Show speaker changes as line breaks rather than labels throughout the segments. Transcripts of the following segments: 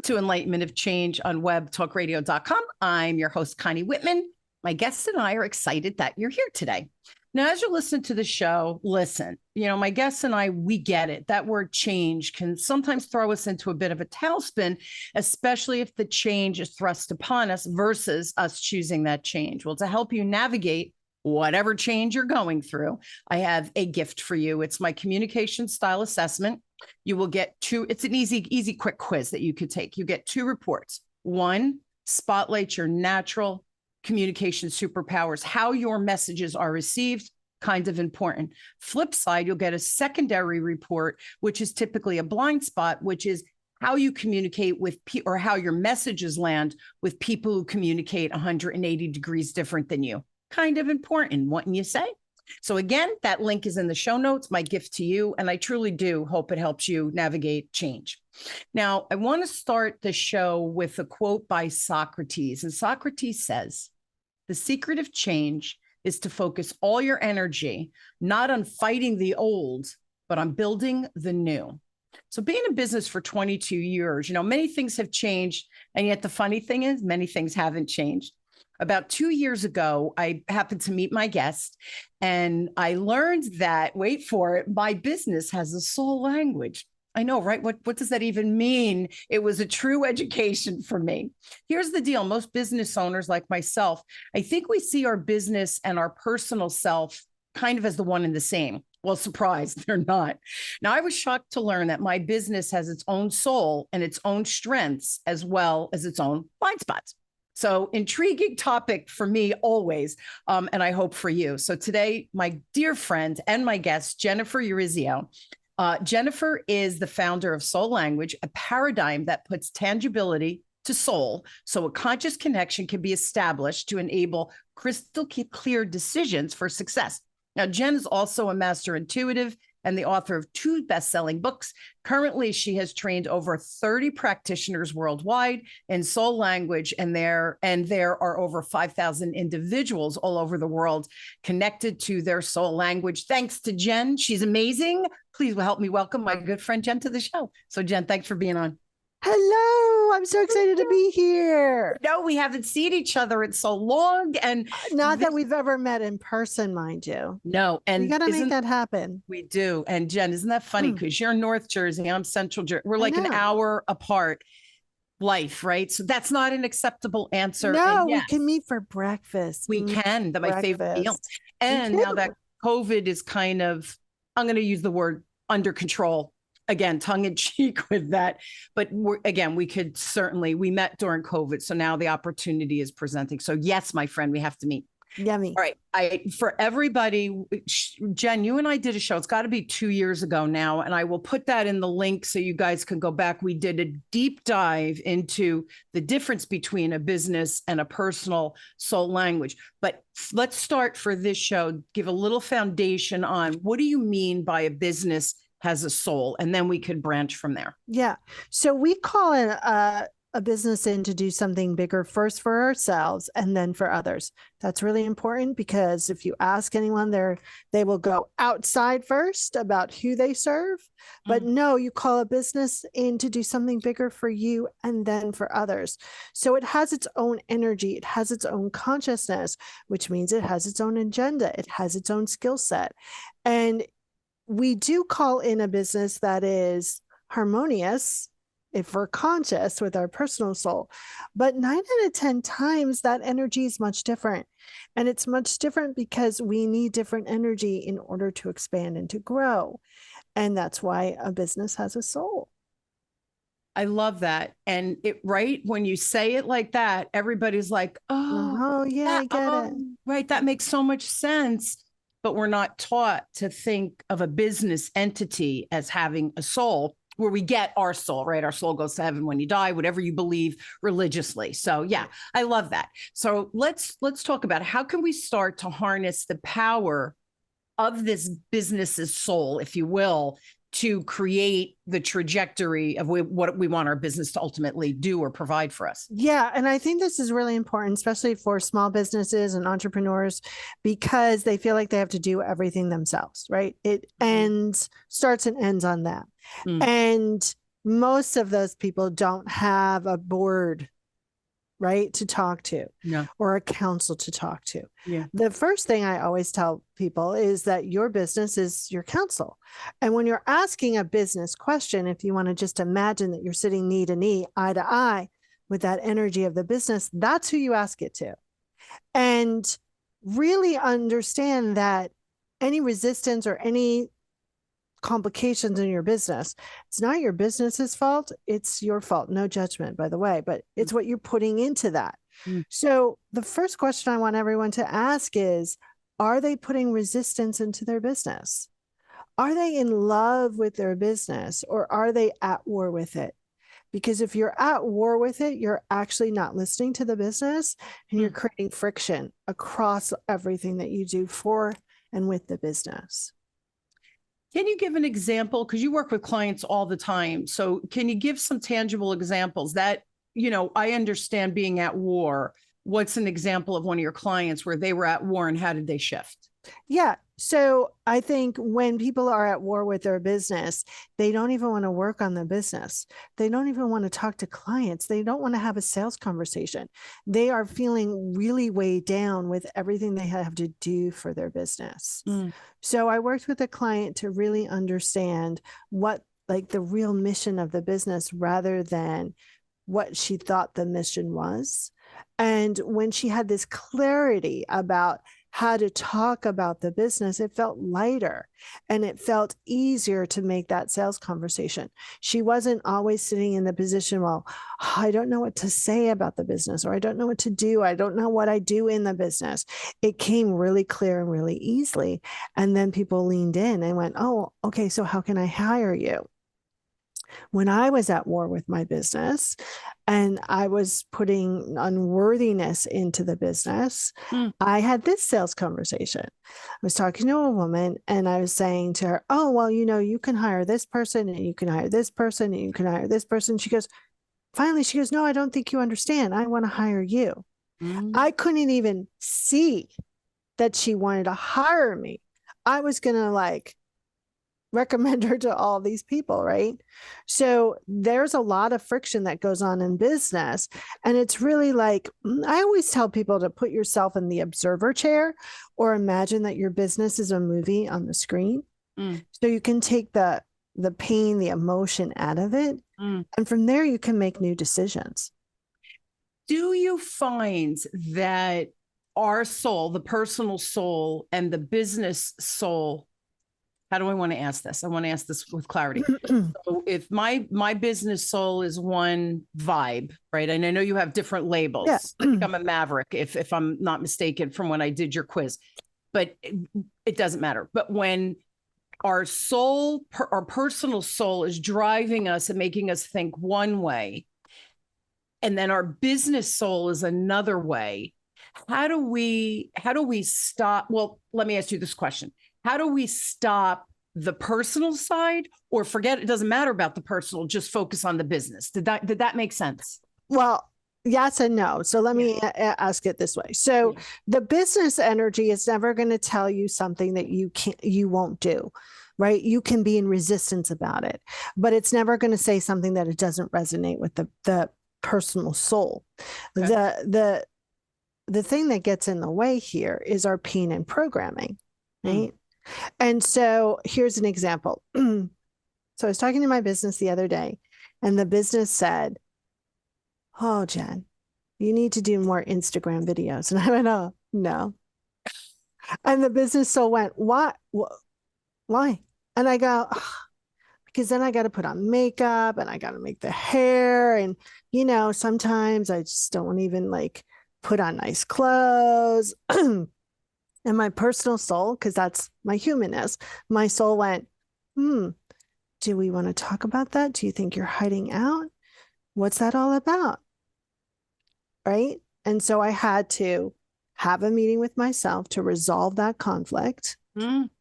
to Enlightenment of Change on webtalkradio.com. I'm your host, Connie Whitman. My guests and I are excited that you're here today. Now, as you listen to the show, listen, my guests and I, we get it. That word change can sometimes throw us into a bit of a tailspin, especially if the change is thrust upon us versus us choosing that change. Well, to help you navigate whatever change you're going through, I have a gift for you. It's my communication style assessment. You will get it's an easy, quick quiz that you could take. You get 2 reports. One spotlights your natural communication superpowers, how your messages are received, kind of important. Flip side, you'll get a secondary report, which is typically a blind spot, which is how you communicate with or how your messages land with people who communicate 180 degrees different than you. Kind of important, wouldn't you say? So again, that link is in the show notes, my gift to you, and I truly do hope it helps you navigate change. Now, I want to start the show with a quote by Socrates, and Socrates says, "The secret of change is to focus all your energy, not on fighting the old, but on building the new." So being in business for 22 years, many things have changed, and yet the funny thing is many things haven't changed. About 2 years ago, I happened to meet my guest, and I learned that, wait for it, my business has a soul language. I know, right? What does that even mean? It was a true education for me. Here's the deal. Most business owners like myself, I think we see our business and our personal self kind of as the one and the same. Well, surprise, they're not. Now, I was shocked to learn that my business has its own soul and its own strengths, as well as its own blind spots. So intriguing topic for me always, and I hope for you. So today, my dear friend and my guest, Jennifer Urezzio. Jennifer is the founder of Soul Language, a paradigm that puts tangibility to soul, so a conscious connection can be established to enable crystal clear decisions for success. Now, Jen is also a master intuitive and the author of 2 best-selling books. Currently, she has trained over 30 practitioners worldwide in soul language, and there are over 5,000 individuals all over the world connected to their soul language. Thanks to Jen. She's amazing. Please help me welcome my good friend Jen to the show. So Jen, thanks for being on.
Hello, I'm so excited to be here.
No, we haven't seen each other in so long. And
not that we've ever met in person, mind you.
No. And
we got to make that happen.
We do. And Jen, isn't that funny? Because you're in North Jersey, I'm Central Jersey. We're like an hour apart. Life, right? So that's not an acceptable answer.
No, we can meet for breakfast.
We can. That's my favorite meal. And now that COVID is kind of, I'm going to use the word under control. Again, tongue in cheek with that. But we could certainly, we met during COVID. So now the opportunity is presenting. So yes, my friend, we have to meet.
Yummy.
All right. For everybody, Jen, you and I did a show. It's got to be 2 years ago now. And I will put that in the link so you guys can go back. We did a deep dive into the difference between a business and a personal soul language. But let's start for this show, give a little foundation on what do you mean by a business has a soul, and then we could branch from there.
Yeah. So we call it a business in to do something bigger first for ourselves and then for others. That's really important because if you ask anyone they will go outside first about who they serve. But no, you call a business in to do something bigger for you and then for others. So it has its own energy. It has its own consciousness, which means it has its own agenda. It has its own skill set. And we do call in a business that is harmonious if we're conscious with our personal soul. But 9 out of 10 times that energy is much different. And it's much different because we need different energy in order to expand and to grow. And that's why a business has a soul.
I love that. And right, when you say it like that, everybody's like, oh yeah,
I get it.
Right. That makes so much sense. But we're not taught to think of a business entity as having a soul, where we get our soul, right? Our soul goes to heaven when you die, whatever you believe religiously. So yeah, I love that. So let's talk about how can we start to harness the power of this business's soul, if you will, to create the trajectory of what we want our business to ultimately do or provide for us.
Yeah. And I think this is really important, especially for small businesses and entrepreneurs, because they feel like they have to do everything themselves, right? It starts and ends on that. And most of those people don't have a board, right, to talk to, or a council to talk to. The first thing I always tell people is that your business is your counsel. And when you're asking a business question, if you want to just imagine that you're sitting knee to knee, eye to eye with that energy of the business, that's who you ask it to. And really understand that any resistance or any complications in your business, it's not your business's fault. It's your fault. No judgment, by the way, but it's what you're putting into that. So the first question I want everyone to ask is, are they putting resistance into their business? Are they in love with their business, or are they at war with it? Because if you're at war with it, you're actually not listening to the business, and you're creating friction across everything that you do for and with the business.
Can you give an example? Because you work with clients all the time. So can you give some tangible examples that, I understand being at war. What's an example of one of your clients where they were at war, and how did they shift?
Yeah. So I think when people are at war with their business, they don't even want to work on the business. They don't even want to talk to clients. They don't want to have a sales conversation. They are feeling really weighed down with everything they have to do for their business. So I worked with a client to really understand what, like, the real mission of the business rather than what she thought the mission was. And when she had this clarity about how to talk about the business, it felt lighter and it felt easier to make that sales conversation. She wasn't always sitting in the position, well, I don't know what to say about the business, or I don't know what to do. I don't know what I do in the business. It came really clear and really easily. And then people leaned in and went, oh, okay, so how can I hire you? When I was at war with my business and I was putting unworthiness into the business, I had this sales conversation. I was talking to a woman and I was saying to her, oh, well, you can hire this person, and you can hire this person, and you can hire this person. She goes, no, I don't think you understand. I want to hire you. I couldn't even see that she wanted to hire me. I was going to recommend her to all these people, right? So there's a lot of friction that goes on in business. And it's really I always tell people to put yourself in the observer chair, or imagine that your business is a movie on the screen. So you can take the pain, the emotion out of it. And from there, you can make new decisions.
Do you find that our soul, the personal soul, and the business soul, how do I want to ask this? I want to ask this with clarity. So if my business soul is one vibe, right? And I know you have different labels.
Yeah.
I think I'm a maverick, if I'm not mistaken, from when I did your quiz, but it doesn't matter. But when our soul, our personal soul, is driving us and making us think one way, and then our business soul is another way, how do we stop? Well, let me ask you this question. How do we stop the personal side, or forget it doesn't matter about the personal, just focus on the business? Did that make sense?
Well, yes and no. So let me ask it this way. So the business energy is never going to tell you something that you won't do, right? You can be in resistance about it, but it's never going to say something that it doesn't resonate with the personal soul. Okay. The thing that gets in the way here is our pain and programming, right? And so here's an example. So I was talking to my business the other day, and the business said, oh, Jen, you need to do more Instagram videos. And I went, oh, no. And the business soul went, what? Why? And I go, because then I got to put on makeup and I got to make the hair. And, sometimes I just don't even put on nice clothes. And my personal soul, because that's my humanness, my soul went, do we want to talk about that? Do you think you're hiding out? What's that all about? Right? And so I had to have a meeting with myself to resolve that conflict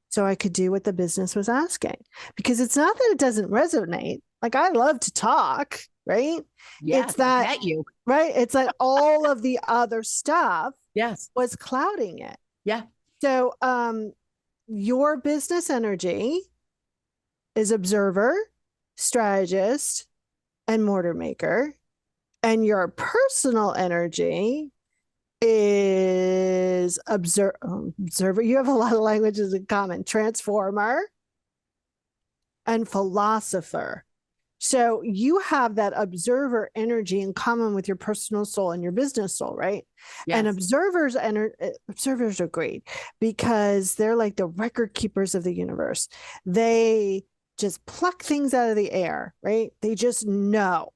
so I could do what the business was asking. Because it's not that it doesn't resonate. I love to talk, right?
Yeah,
it's that, right? It's that all of the other stuff was clouding it.
Yeah.
So your business energy is observer, strategist, and mortar maker. And your personal energy is observer. You have a lot of languages in common: transformer and philosopher. So you have that observer energy in common with your personal soul and your business soul, right?
Yes.
And observers are great because they're like the record keepers of the universe. They just pluck things out of the air, right? They just know.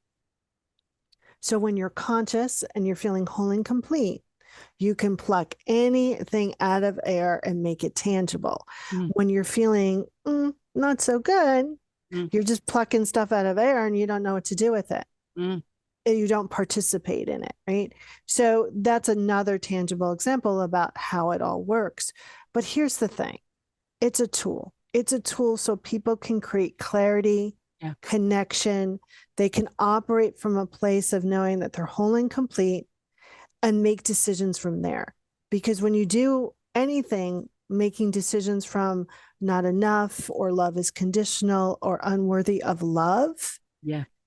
So when you're conscious and you're feeling whole and complete, you can pluck anything out of air and make it tangible. When you're feeling not so good, you're just plucking stuff out of air and you don't know what to do with it. And you don't participate in it, right? So that's another tangible example about how it all works. But here's the thing. It's a tool. It's a tool so people can create clarity, connection. They can operate from a place of knowing that they're whole and complete and make decisions from there. Because when you do anything, making decisions from not enough or love is conditional or unworthy of love,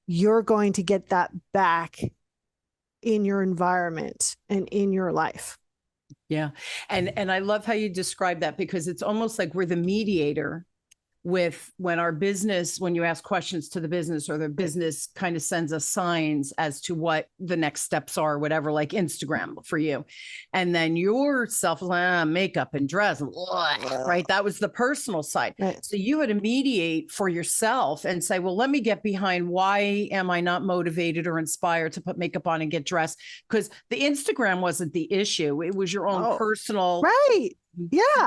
you're going to get that back in your environment and in your life.
Yeah. And I love how you describe that, because it's almost like we're the mediator with when you ask questions to the business, or the business kind of sends us signs as to what the next steps are, whatever, like Instagram for you. And then yourself, makeup and dress, right? That was the personal side.
Right.
So you had to mediate for yourself and say, well, let me get behind, why am I not motivated or inspired to put makeup on and get dressed? Because the Instagram wasn't the issue. It was your own personal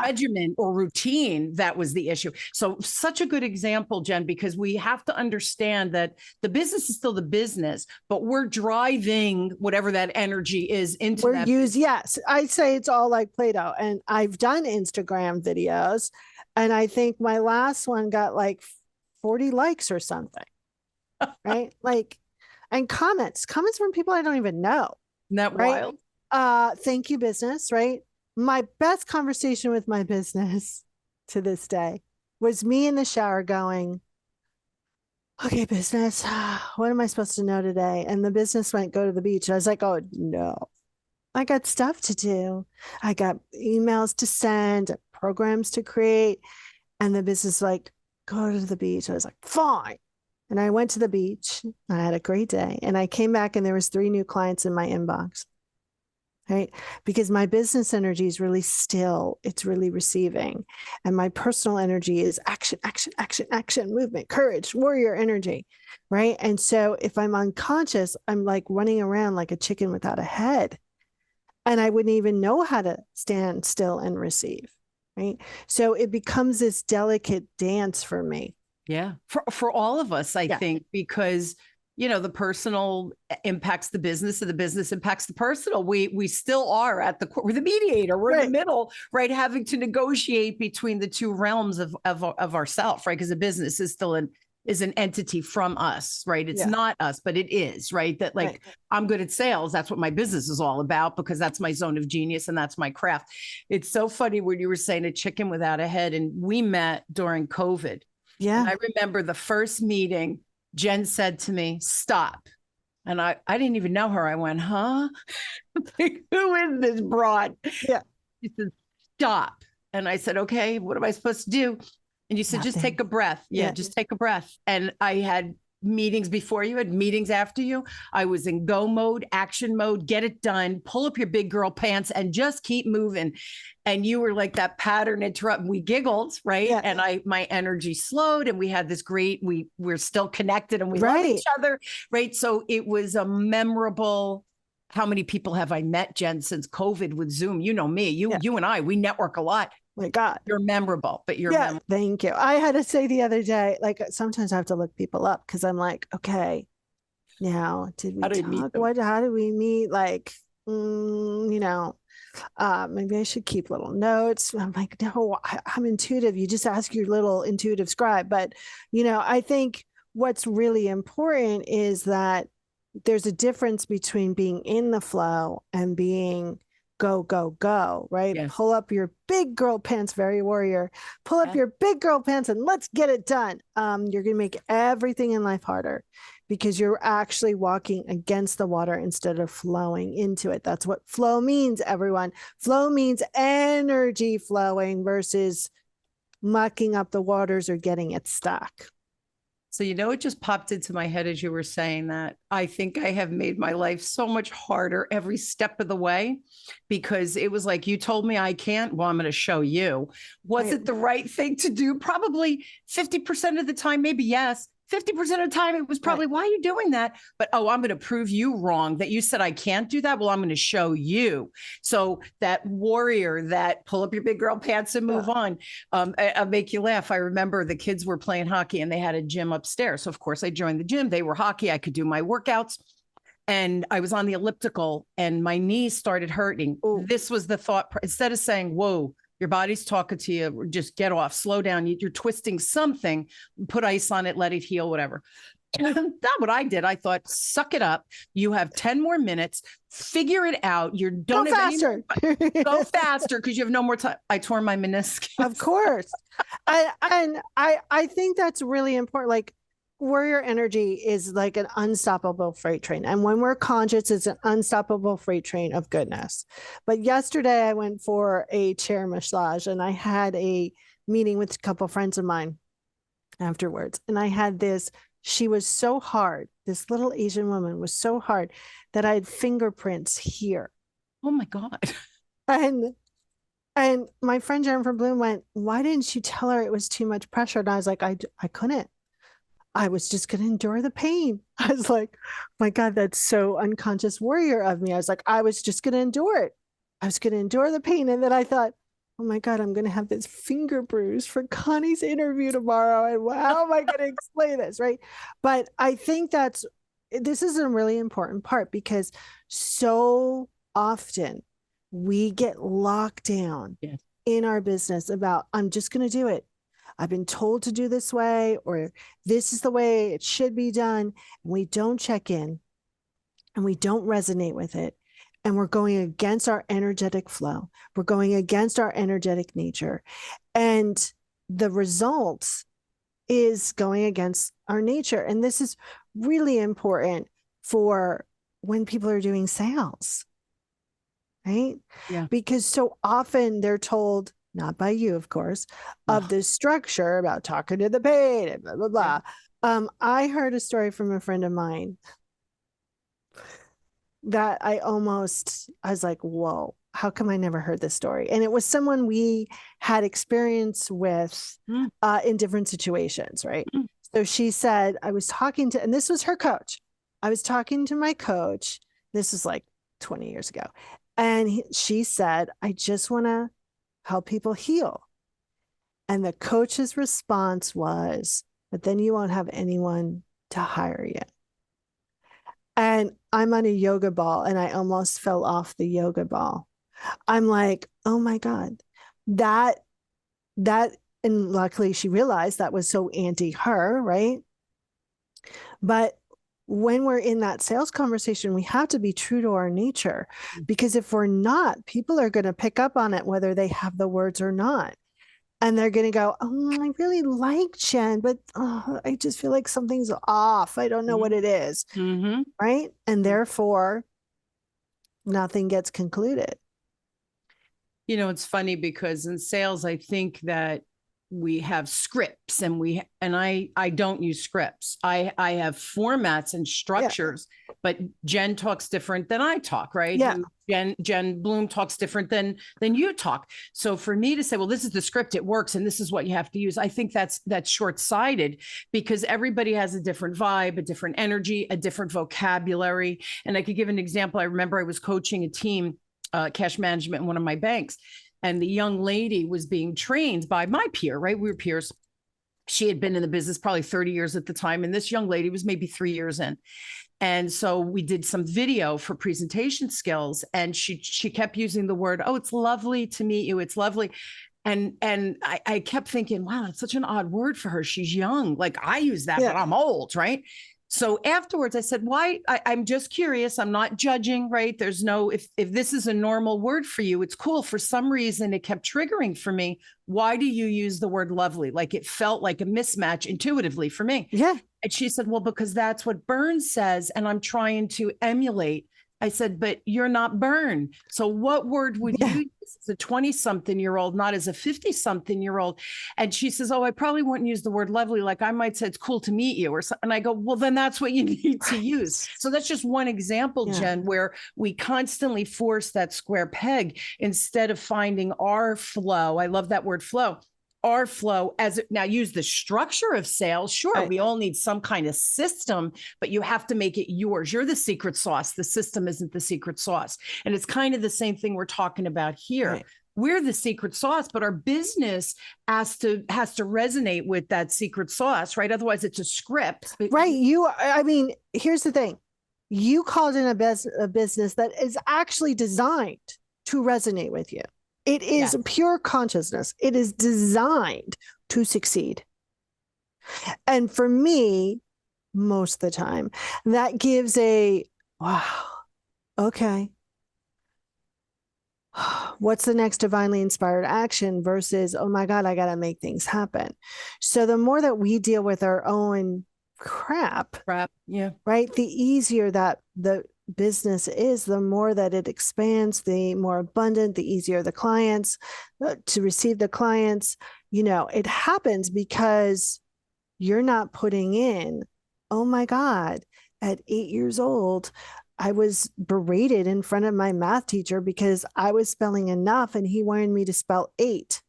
regimen or routine that was the issue. So such a good example, Jen, because we have to understand that the business is still the business, but we're driving whatever that energy is into that.
Yes, I say it's all like Play-Doh. And I've done Instagram videos, and I think my last one got like 40 likes or something. Right? Like, and comments from people I don't even know.
Isn't that wild?
Thank you, business, right? My best conversation with my business to this day was me in the shower going, okay, business, what am I supposed to know today? And the business went, go to the beach. And I was like, oh, no, I got stuff to do. I got emails to send, programs to create. And the business like, go to the beach. I was like, fine. And I went to the beach. I had a great day. And I came back and there was 3 new clients in my inbox. Right? Because my business energy is really still, it's really receiving. And my personal energy is action, action, action, action, movement, courage, warrior energy. Right. And so if I'm unconscious, I'm like running around like a chicken without a head. And I wouldn't even know how to stand still and receive. Right. So it becomes this delicate dance for me.
Yeah. For all of us, I think, because the personal impacts the business and the business impacts the personal. We still are at the core. We're the mediator. We're in the middle, right? Having to negotiate between the two realms of ourself, right? Because the business is still an entity from us, right? It's not us, but it is, right? That I'm good at sales. That's what my business is all about, because that's my zone of genius and that's my craft. It's so funny when you were saying a chicken without a head, and we met during COVID. Yeah. And I remember the first meeting, Jen said to me, stop. And I didn't even know her. I went, huh? Like, who is this broad? Yeah. She said, stop. And I said, okay, what am I supposed to do? And you said, just take a breath. Yeah, just take a breath. And I had meetings before you, had meetings after you. I was in go mode, action mode, get it done, pull up your big girl pants and just keep moving. And you were like that pattern interrupt. We giggled, right? Yeah. And my energy slowed, and we had this great, we're still connected and we love each other, right? So it was a memorable. How many people have I met, Jen, since COVID with Zoom? You know me, you and I, we network a lot. My God, you're memorable, but you're memorable.
Thank you. I had to say the other day, like sometimes I have to look people up because I'm like, okay, now did we talk? How did we meet? Like, maybe I should keep little notes. I'm like, no, I'm intuitive. You just ask your little intuitive scribe. But I think what's really important is that there's a difference between being in the flow and being go, go, go, right? Yes. Pull up your big girl pants, very warrior. Pull up your big girl pants and let's get it done. You're going to make everything in life harder because you're actually walking against the water instead of flowing into it. That's what flow means, everyone. Flow means energy flowing versus mucking up the waters or getting it stuck.
So, it just popped into my head as you were saying that. I think I have made my life so much harder every step of the way because it was like, you told me I can't. Well, I'm going to show you. Was it the right thing to do? Probably 50% of the time, maybe yes. 50% of the time, it was probably, why are you doing that? But, I'm going to prove you wrong that you said I can't do that. Well, I'm going to show you. So that warrior, that pull up your big girl pants and move on, I'll make you laugh. I remember the kids were playing hockey and they had a gym upstairs. So, of course, I joined the gym. They were hockey. I could do my workouts. And I was on the elliptical and my knees started hurting. Ooh. This was the thought. Instead of saying, whoa, your body's talking to you, just get off, slow down. You're twisting something, put ice on it, let it heal, whatever. That's what I did. I thought, suck it up. You have 10 more minutes. Figure it out. You don't
go faster.
Go faster because you have no more time. I tore my meniscus.
Of course. I think that's really important. Like, warrior energy is like an unstoppable freight train. And when we're conscious, it's an unstoppable freight train of goodness. But yesterday I went for a chair massage and I had a meeting with a couple of friends of mine afterwards. And I had this, she was so hard. This little Asian woman was so hard that I had fingerprints here.
Oh my God.
And my friend Jennifer Bloom went, why didn't you tell her it was too much pressure? And I was like, I couldn't. I was just going to endure the pain. I was like, my God, that's so unconscious warrior of me. I was like, I was just going to endure it. I was going to endure the pain. And then I thought, oh my God, I'm going to have this finger bruise for Connie's interview tomorrow. And how am I going to explain this? Right. But I think this is a really important part because so often we get locked down in our business about, I'm just going to do it. I've been told to do this way, or this is the way it should be done. And we don't check in and we don't resonate with it. And we're going against our energetic flow. We're going against our energetic nature. And the result is going against our nature. And this is really important for when people are doing sales, right?
Yeah.
Because so often they're told, not by you, of course, of this structure about talking to the paid and blah, blah, blah. Yeah. I heard a story from a friend of mine that I was like, whoa, how come I never heard this story? And it was someone we had experience with in different situations, right? So she said, I was talking to, and this was her coach. I was talking to my coach. This was like 20 years ago. And she said, I just want to help people heal. And the coach's response was, but then you won't have anyone to hire you. And I'm on a yoga ball and I almost fell off the yoga ball. I'm like, oh my God, that, and luckily she realized that was so anti her, right? But when we're in that sales conversation, we have to be true to our nature, because if we're not, people are going to pick up on it, whether they have the words or not. And they're going to go, oh, I really like Jen, but I just feel like something's off. I don't know what it is. Right. And therefore, nothing gets concluded.
It's funny because in sales, I think that we have scripts and I don't use scripts. I have formats and structures, but Jen talks different than I talk, right?
Yeah.
Jen Bloom talks different than you talk. So for me to say, well, this is the script, it works, and this is what you have to use, I think that's short-sighted, because everybody has a different vibe, a different energy, a different vocabulary. And I could give an example. I remember I was coaching a team, cash management in one of my banks. And the young lady was being trained by my peer, right? We were peers. She had been in the business probably 30 years at the time. And this young lady was maybe 3 years in. And so we did some video for presentation skills. And she kept using the word, oh, it's lovely to meet you. It's lovely. And I kept thinking, wow, it's such an odd word for her. She's young. Like I use that, but I'm old, right? So afterwards I said, why? I'm just curious. I'm not judging, right? There's no, if this is a normal word for you, it's cool. For some reason, it kept triggering for me. Why do you use the word lovely? Like it felt like a mismatch intuitively for me.
Yeah.
And she said, well, because that's what Burns says, and I'm trying to emulate. I said, but you're not Byrne. So what word would you use as a 20-something-year-old, not as a 50-something-year-old? And she says, oh, I probably wouldn't use the word lovely. Like I might say it's cool to meet you or something. And I go, well, then that's what you need to use. So that's just one example, Jen, where we constantly force that square peg instead of finding our flow. I love that word flow. Our flow as it now use the structure of sales. Sure, we all need some kind of system, but you have to make it yours. You're the secret sauce. The system isn't the secret sauce. And it's kind of the same thing we're talking about here. Right. We're the secret sauce, but our business has to resonate with that secret sauce, right? Otherwise it's a script.
Right. I mean, here's the thing. You called in a business that is actually designed to resonate with you. It is pure consciousness. It is designed to succeed. And for me, most of the time, that gives a, wow, okay. What's the next divinely inspired action versus, oh my God, I got to make things happen. So the more that we deal with our own crap,
yeah,
right, the easier that the business is, the more that it expands, the more abundant, the easier the clients to receive the clients. You know, it happens because you're not putting in, oh my God, at 8 years old, I was berated in front of my math teacher because I was spelling enough and he wanted me to spell 8.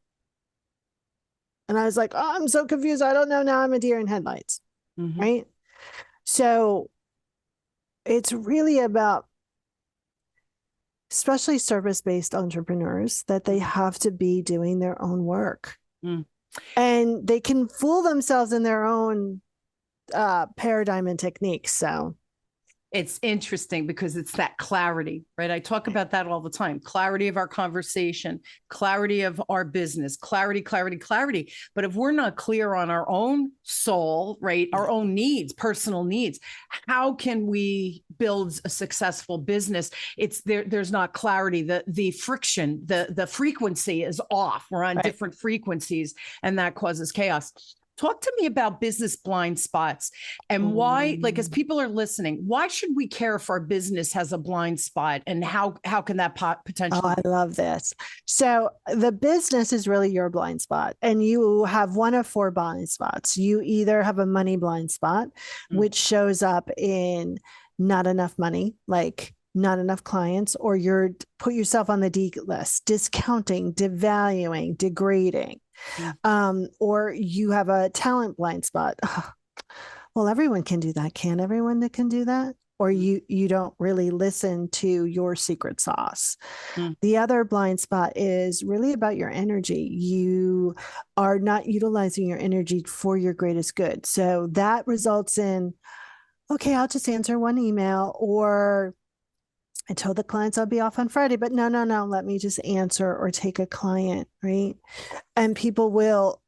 And I was like, oh, I'm so confused. I don't know. Now I'm a deer in headlights. Mm-hmm. Right. So it's really about, especially service-based entrepreneurs, that they have to be doing their own work. And they can fool themselves in their own paradigm and techniques. So
it's interesting because it's that clarity, right? I talk about that all the time. Clarity of our conversation, clarity of our business, clarity. But if we're not clear on our own soul, right, our own needs, personal needs, how can we build a successful business? It's there's not clarity. The friction, the frequency is off. We're on different frequencies, and that causes chaos. Talk to me about business blind spots and why, like, as people are listening, why should we care if our business has a blind spot, and how can that potentially?
Oh, I love this. So the business is really your blind spot, and you have one of 4 blind spots. You either have a money blind spot, which shows up in not enough money, like not enough clients, or you're put yourself on the D list, discounting, devaluing, degrading. Or you have a talent blind spot. Well, everyone can do that. Can everyone that can do that? Or you don't really listen to your secret sauce. The other blind spot is really about your energy. You are not utilizing your energy for your greatest good. So that results in, okay, I'll just answer one email, or I told the clients I'll be off on Friday, but no, let me just answer or take a client, right? And people will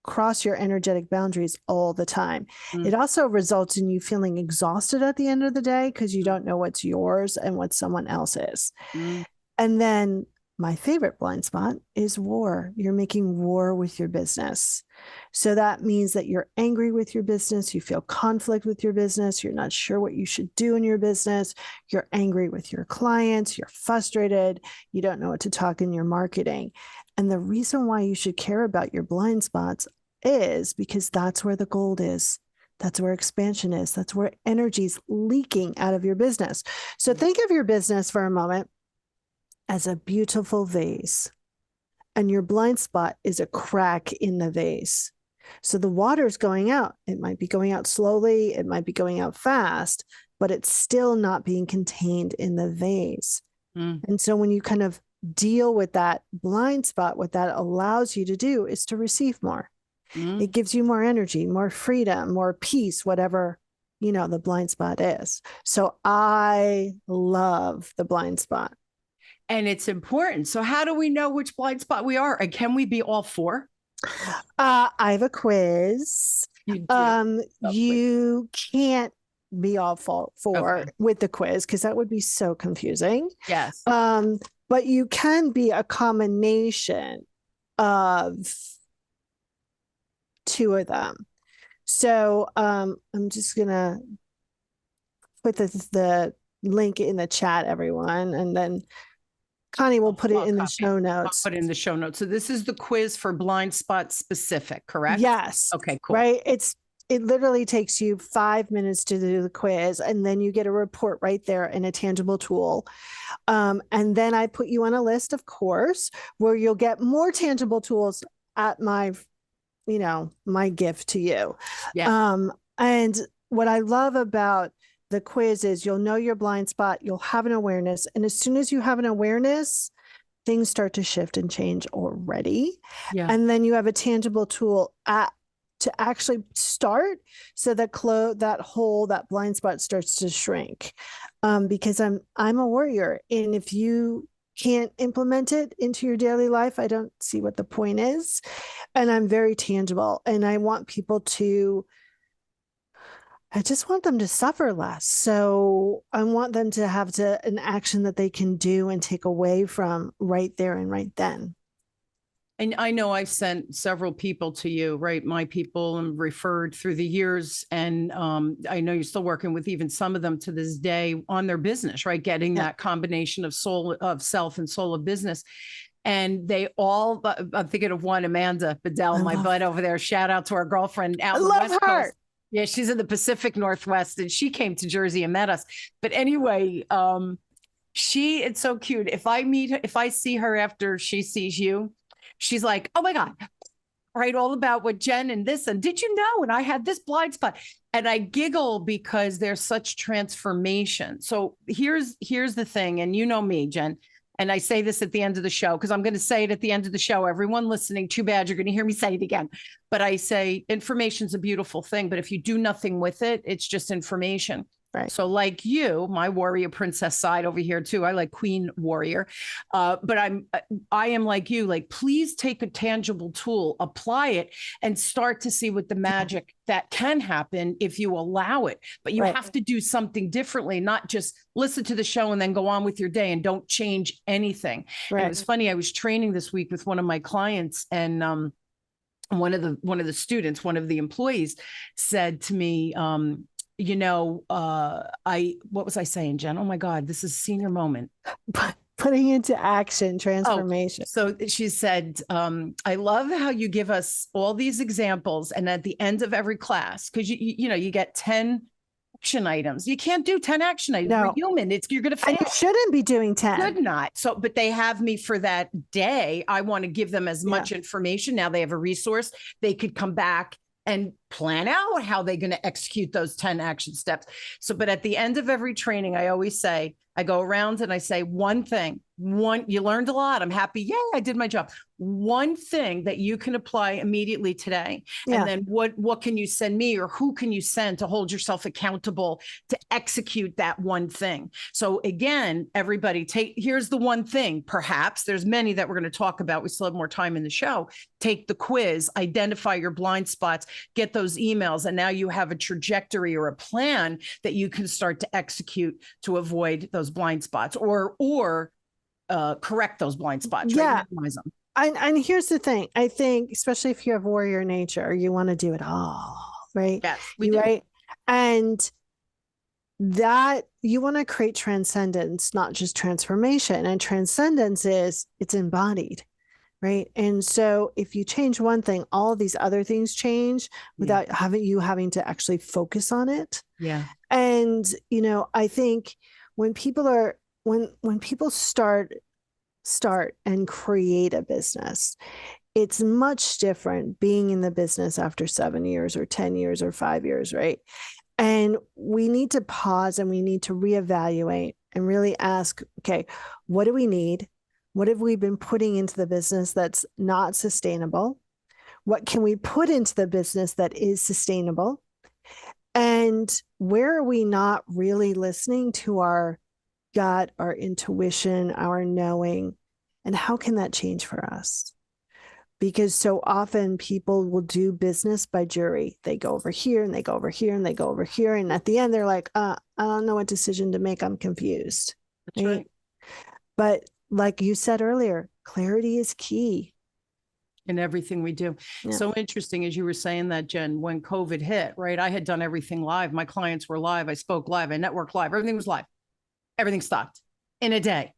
cross your energetic boundaries all the time. It also results in you feeling exhausted at the end of the day because you don't know what's yours and what someone else's. And then my favorite blind spot is war. You're making war with your business. So that means that you're angry with your business. You feel conflict with your business. You're not sure what you should do in your business. You're angry with your clients. You're frustrated. You don't know what to talk in your marketing. And the reason why you should care about your blind spots is because that's where the gold is. That's where expansion is. That's where energy is leaking out of your business. So think of your business for a moment as a beautiful vase, and your blind spot is a crack in the vase. So the water is going out. It might be going out slowly. It might be going out fast, but it's still not being contained in the vase. And so when you kind of deal with that blind spot, what that allows you to do is to receive more. It gives you more energy, more freedom, more peace, whatever, the blind spot is. So I love the blind spot.
And it's important. So how do we know which blind spot we are? And can we be all 4?
I have a quiz. You can't be all 4 with the quiz because that would be so confusing.
Yes.
But you can be a combination of 2 of them. So I'm just gonna put the link in the chat, everyone, and then Connie will put it in the show notes.
I'll put it in the show notes. So this is the quiz for blind spot specific, correct?
Yes.
Okay, cool.
Right. It literally takes you 5 minutes to do the quiz, and then you get a report right there in a tangible tool. And then I put you on a list, of course, where you'll get more tangible tools at my gift to you.
Yeah.
And what I love about the quiz is you'll know your blind spot, you'll have an awareness. And as soon as you have an awareness, things start to shift and change already.
Yeah.
And then you have a tangible tool to actually start, so that that blind spot starts to shrink. Because I'm a warrior, and if you can't implement it into your daily life, I don't see what the point is. And I'm very tangible, and I just want them to suffer less. So I want them to have an action that they can do and take away from right there and right then.
And I know I've sent several people to you, right? My people and referred through the years. And I know you're still working with even some of them to this day on their business, right? Getting that combination of soul of self and soul of business. And they all, I'm thinking of one, Amanda Bedell, my bud over there. Shout out to our girlfriend out in the West Coast. Yeah, she's in the Pacific Northwest, and she came to Jersey and met us. But anyway, it's so cute. If I see her after she sees you, she's like, oh my God, right? All about what Jen and this, and did you know? And I had this blind spot. And I giggle because there's such transformation. So here's the thing. And you know me, Jen, and I say this at the end of the show, because I'm going to say it at the end of the show. Everyone listening, too bad you're going to hear me say it again. But I say information's a beautiful thing, but if you do nothing with it, it's just information. Right. So like you, my warrior princess side over here too. I like queen warrior. But I am like you, like, please take a tangible tool, apply it, and start to see what the magic that can happen if you allow it. But you have to do something differently, not just listen to the show and then go on with your day and don't change anything. Right. And it was funny. I was training this week with one of my clients, and one of the students, one of the employees said to me, what was I saying, Jen? Oh my God, this is a senior moment.
Putting into action, transformation.
So she said, I love how you give us all these examples. And at the end of every class, because you get 10 action items. You can't do 10 action items. No. You're human. You're going to fail.
And you shouldn't be doing 10.
Should not. So, but they have me for that day. I want to give them as much information. Now they have a resource. They could come back and plan out how they're going to execute those 10 action steps. So, but at the end of every training, I always say, I go around and I say one thing, you learned a lot. I'm happy. Yay, I did my job. One thing that you can apply immediately today. Yeah. And then what can you send me, or who can you send to hold yourself accountable to execute that one thing? So again, everybody here's the one thing. Perhaps there's many that we're going to talk about. We still have more time in the show. Take the quiz, identify your blind spots, get those emails. And now you have a trajectory or a plan that you can start to execute to avoid those blind spots or correct those blind spots.
Yeah. Right? And here's the thing. I think, especially if you have warrior nature, you want to do it all, right?
Yes, we do.
Right. And that you want to create transcendence, not just transformation. And transcendence it's embodied. Right. And so if you change one thing, all these other things change without having to actually focus on it.
Yeah.
And, I think when people when people start and create a business, it's much different being in the business after 7 years or 10 years or 5 years, right? And we need to pause and we need to reevaluate and really ask, okay, what do we need? What have we been putting into the business that's not sustainable? What can we put into the business that is sustainable? And where are we not really listening to our gut, our intuition, our knowing? And how can that change for us? Because so often people will do business by jury. They go over here and they go over here and they go over here. And at the end, they're like, I don't know what decision to make. I'm confused.
That's right.
But like you said earlier, clarity is key.
in everything we do.
Yeah.
So interesting, as you were saying that, Jen, when COVID hit, right? I had done everything live. My clients were live. I spoke live. I networked live. Everything was live. Everything stopped in a day.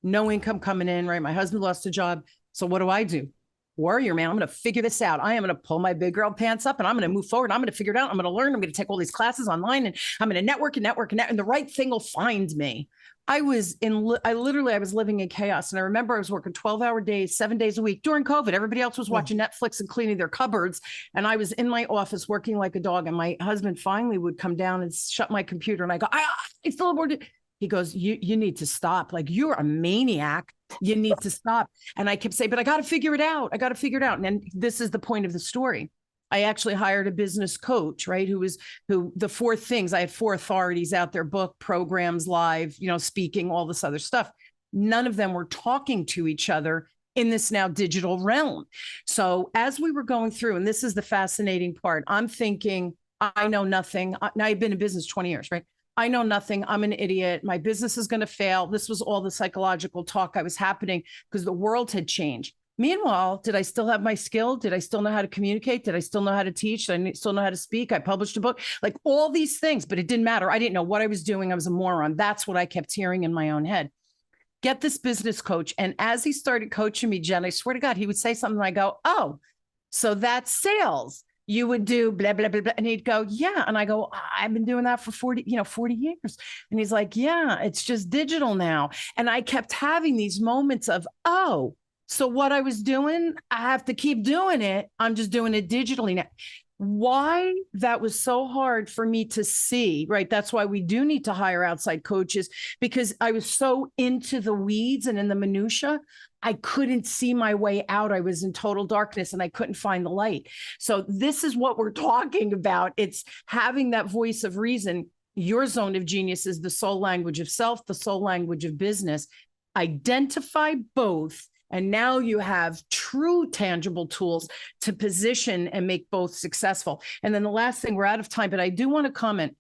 No income coming in, right? My husband lost a job. So what do? Warrior, man, I'm going to figure this out. I am going to pull my big girl pants up and I'm going to move forward. I'm going to figure it out. I'm going to learn. I'm going to take all these classes online and I'm going to network and the right thing will find me. I was living in chaos. And I remember I was working 12-hour days, 7 days a week during COVID. Everybody else was watching Netflix and cleaning their cupboards. And I was in my office working like a dog. And my husband finally would come down and shut my computer. And I go, I still bored. He goes, you need to stop. Like, you're a maniac. You need to stop. And I kept saying, but I got to figure it out. And then this is the point of the story. I actually hired a business coach, right? Who the 4 things, I had 4 authorities out there, book, programs, live, speaking, all this other stuff. None of them were talking to each other in this now digital realm. So as we were going through, and this is the fascinating part, I'm thinking, I know nothing. Now I've been in business 20 years, right? I know nothing. I'm an idiot. My business is going to fail. This was all the psychological talk I was happening because the world had changed. Meanwhile, did I still have my skill? Did I still know how to communicate? Did I still know how to teach? Did I still know how to speak? I published a book, like all these things, but it didn't matter. I didn't know what I was doing. I was a moron. That's what I kept hearing in my own head. Get this business coach. And as he started coaching me, Jen, I swear to God, he would say something and I go, oh, so that's sales. You would do blah, blah, blah, blah. And he'd go, yeah. And I go, I've been doing that for 40 years. And he's like, yeah, it's just digital now. And I kept having these moments of, oh, so what I was doing, I have to keep doing it. I'm just doing it digitally now. Why that was so hard for me to see, right? That's why we do need to hire outside coaches, because I was so into the weeds and in the minutia, I couldn't see my way out. I was in total darkness and I couldn't find the light. So this is what we're talking about. It's having that voice of reason. Your zone of genius is the soul language of self, the soul language of business. Identify both. And now you have true tangible tools to position and make both successful. And then the last thing, we're out of time, but I do want to comment.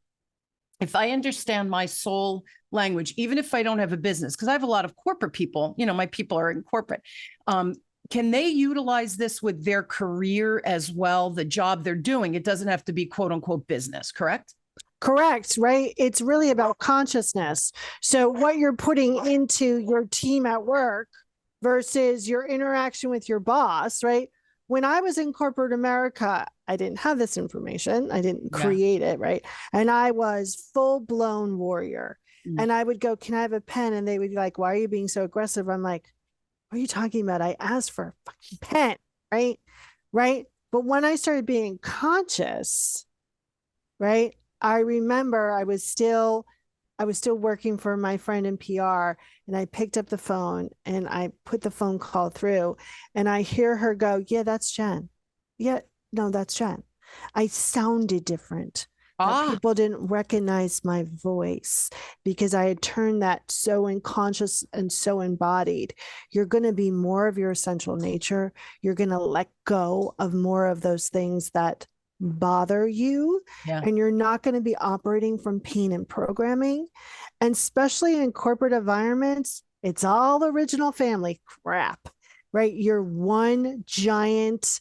If I understand my soul language, even if I don't have a business, because I have a lot of corporate people, my people are in corporate. Can they utilize this with their career as well, the job they're doing? It doesn't have to be quote unquote business, correct?
Correct, right? It's really about consciousness. So what you're putting into your team at work versus your interaction with your boss, right? When I was in corporate America, I didn't have this information. I didn't create it, right? And I was full-blown warrior. And I would go, can I have a pen? And they would be like, why are you being so aggressive? I'm like, what are you talking about? I asked for a fucking pen, right? Right? But when I started being conscious, right? I remember I was still working for my friend in PR, and I picked up the phone and I put the phone call through and I hear her go, yeah, that's Jen. Yeah, no, that's Jen. I sounded different. People didn't recognize my voice because I had turned that so unconscious and so embodied. You're going to be more of your essential nature. You're going to let go of more of those things that bother you, and you're not going to be operating from pain and programming. And especially in corporate environments, it's all original family crap, right? You're one giant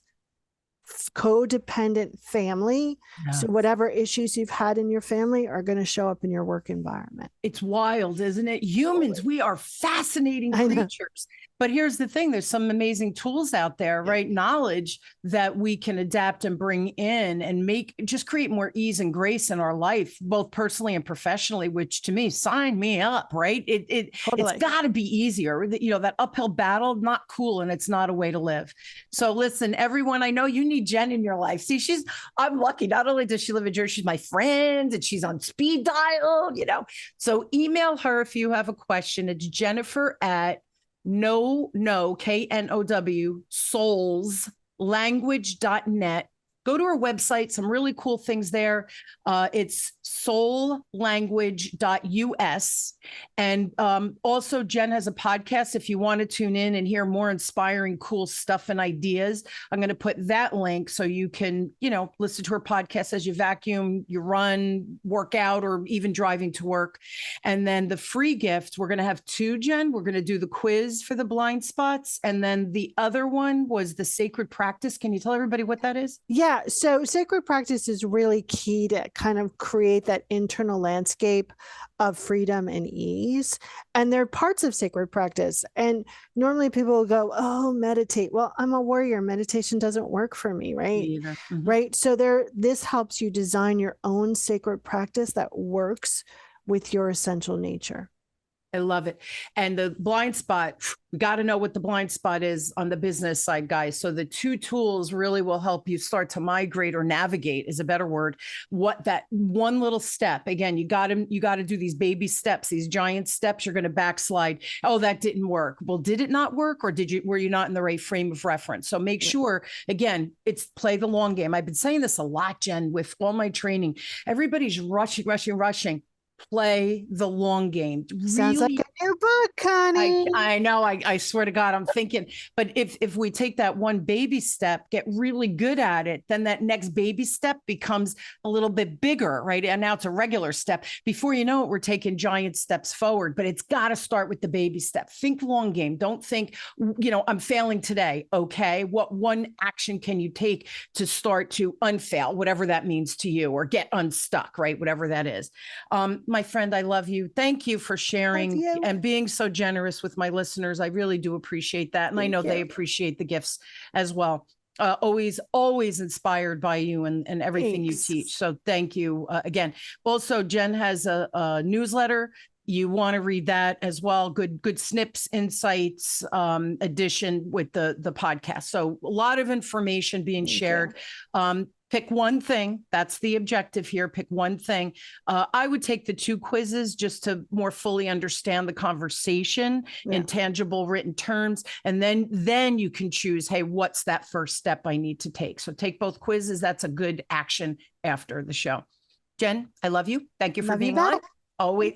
codependent family. So whatever issues you've had in your family are going to show up in your work environment.
It's wild, isn't it? Humans, we are fascinating creatures. But here's the thing, there's some amazing tools out there, right? Knowledge that we can adapt and bring in and just create more ease and grace in our life, both personally and professionally, which to me, sign me up, right? It's got to be easier. That uphill battle, not cool. And it's not a way to live. So listen, everyone, I know you need Jen in your life. See, I'm lucky. Not only does she live in Jersey, she's my friend and she's on speed dial, So email her if you have a question. It's Jennifer at KNOW, soulslanguage.net. Go to our website, some really cool things there. It's soullanguage.us. And also, Jen has a podcast if you want to tune in and hear more inspiring, cool stuff and ideas. I'm going to put that link so you can, listen to her podcast as you vacuum, you run, work out, or even driving to work. And then the free gift, we're going to have two, Jen. We're going to do the quiz for the blind spots. And then the other one was the sacred practice. Can you tell everybody what that is?
Yeah. So sacred practice is really key to kind of create that internal landscape of freedom and ease. And there are parts of sacred practice. And normally people will go, oh, meditate. Well, I'm a warrior. Meditation doesn't work for me, right?
Me either. Mm-hmm.
Right. So this helps you design your own sacred practice that works with your essential nature.
I love it. And the blind spot, we got to know what the blind spot is on the business side, guys. So the two tools really will help you start to migrate, or navigate is a better word. What that one little step, again, you got to do these baby steps, these giant steps. You're going to backslide. Oh, that didn't work. Well, did it not work, or were you not in the right frame of reference? So make sure, again, it's play the long game. I've been saying this a lot, Jen, with all my training. Everybody's rushing. Play the long game.
Sounds
really,
like a new book, Connie.
I know. I swear to God, I'm thinking. But if we take that one baby step, get really good at it, then that next baby step becomes a little bit bigger, right? And now it's a regular step. Before you know it, we're taking giant steps forward. But it's got to start with the baby step. Think long game. Don't think, I'm failing today. Okay, what one action can you take to start to unfail, whatever that means to you, or get unstuck, right? Whatever that is. My friend, I love you. Thank you for sharing and being so generous with my listeners. I really do appreciate that. And I know they appreciate the gifts as well. Always inspired by you and everything you teach. So thank you again. Also, Jen has a newsletter. You want to read that as well. Good snips, insights, edition with the podcast. So a lot of information being shared. Pick one thing. That's the objective here. Pick one thing. I would take the two quizzes just to more fully understand the conversation in tangible written terms. And then you can choose, hey, what's that first step I need to take? So take both quizzes. That's a good action after the show. Jen, I love you. Thank you for being on. Always.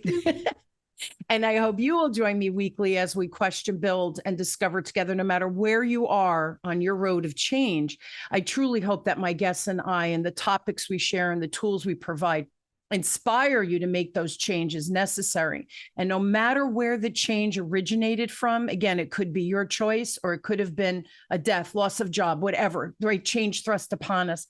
And I hope you will join me weekly as we question, build, and discover together, no matter where you are on your road of change. I truly hope that my guests and I, and the topics we share and the tools we provide, inspire you to make those changes necessary. And no matter where the change originated from, again, it could be your choice, or it could have been a death, loss of job, whatever, right? Change thrust upon us.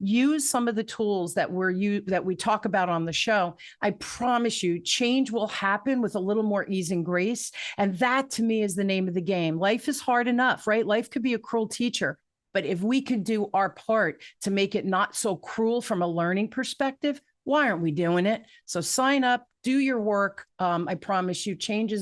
Use some of the tools that we talk about on the show. I promise you, change will happen with a little more ease and grace. And that, to me, is the name of the game. Life is hard enough, right? Life could be a cruel teacher. But if we can do our part to make it not so cruel from a learning perspective, why aren't we doing it? So sign up, do your work. I promise you, change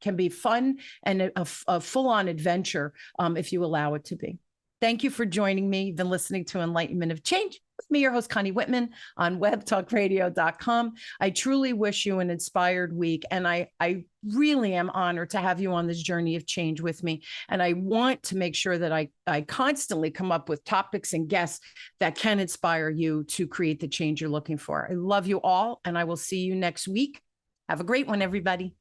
can be fun and a full-on adventure if you allow it to be. Thank you for joining me. You've been listening to Enlightenment of Change with me, your host, Connie Whitman, on webtalkradio.com. I truly wish you an inspired week. And I really am honored to have you on this journey of change with me. And I want to make sure that I constantly come up with topics and guests that can inspire you to create the change you're looking for. I love you all, and I will see you next week. Have a great one, everybody.